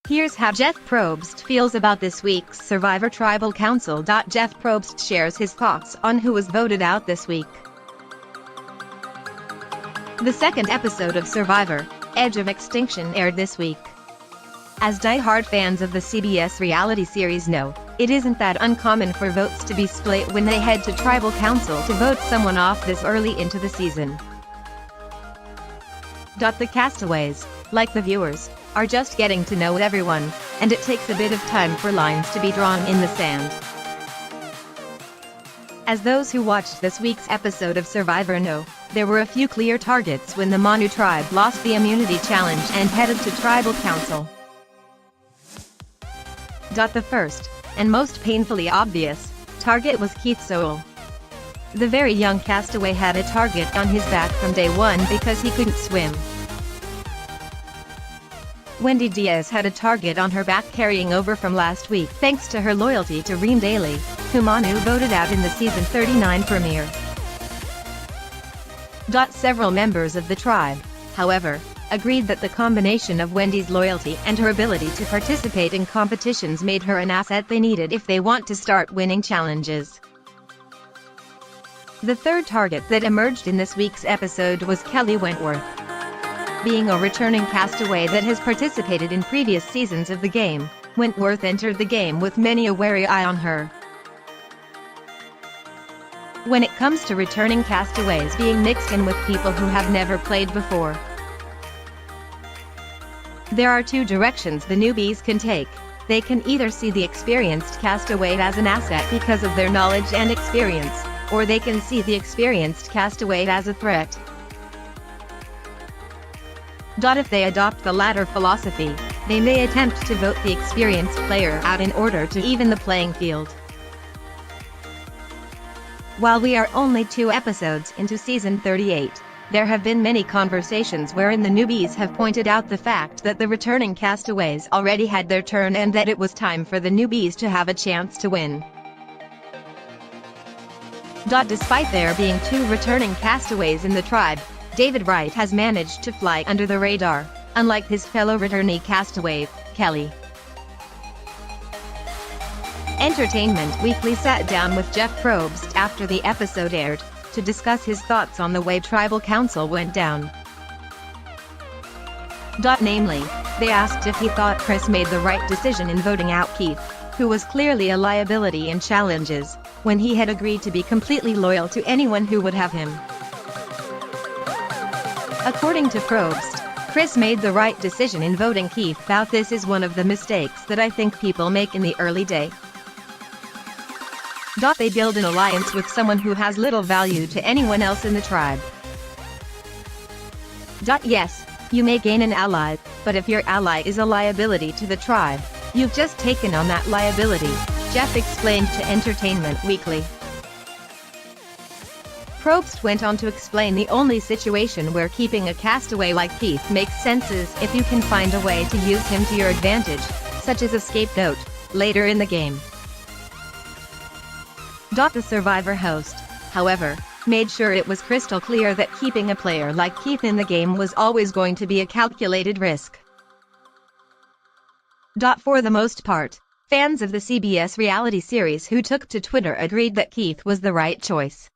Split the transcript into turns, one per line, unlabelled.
Here's how Jeff Probst feels about this week's Survivor Tribal Council. Jeff Probst shares his thoughts on who was voted out this week. The second episode of Survivor, Edge of Extinction, aired this week. As die-hard fans of the CBS reality series know, it isn't that uncommon for votes to be split when they head to Tribal Council to vote someone off this early into the season. The castaways, like the viewers, are just getting to know everyone, and it takes a bit of time for lines to be drawn in the sand. As those who watched this week's episode of Survivor know, there were a few clear targets when the Manu tribe lost the immunity challenge and headed to Tribal Council. The first, and most painfully obvious, target was Keith Sowell. The very young castaway had a target on his back from day one because he couldn't swim. Wendy Diaz had a target on her back carrying over from last week thanks to her loyalty to Reem Daly, who Manu voted out in the season 39 premiere. Several members of the tribe, however, agreed that the combination of Wendy's loyalty and her ability to participate in competitions made her an asset they needed if they want to start winning challenges. The third target that emerged in this week's episode was Kelly Wentworth. Being a returning castaway that has participated in previous seasons of the game, Wentworth entered the game with many a wary eye on her. When it comes to returning castaways being mixed in with people who have never played before, there are two directions the newbies can take. They can either see the experienced castaway as an asset because of their knowledge and experience, or they can see the experienced castaway as a threat. If they adopt the latter philosophy, they may attempt to vote the experienced player out in order to even the playing field. While we are only 2 episodes into season 38, there have been many conversations wherein the newbies have pointed out the fact that the returning castaways already had their turn and that it was time for the newbies to have a chance to win. Despite there being 2 returning castaways in the tribe, David Wright has managed to fly under the radar, unlike his fellow returnee castaway, Kelly. Entertainment Weekly sat down with Jeff Probst after the episode aired, to discuss his thoughts on the way Tribal Council went down. Namely, they asked if he thought Chris made the right decision in voting out Keith, who was clearly a liability in challenges, when he had agreed to be completely loyal to anyone who would have him. According to Probst, Chris made the right decision in voting Keith out. This is one of the mistakes that I think people make in the early day. They build an alliance with someone who has little value to anyone else in the tribe. Yes, you may gain an ally, but if your ally is a liability to the tribe, you've just taken on that liability, Jeff explained to Entertainment Weekly. Probst went on to explain the only situation where keeping a castaway like Keith makes sense is if you can find a way to use him to your advantage, such as a scapegoat, later in the game. The Survivor host, however, made sure it was crystal clear that keeping a player like Keith in the game was always going to be a calculated risk. For the most part, fans of the CBS reality series who took to Twitter agreed that Keith was the right choice.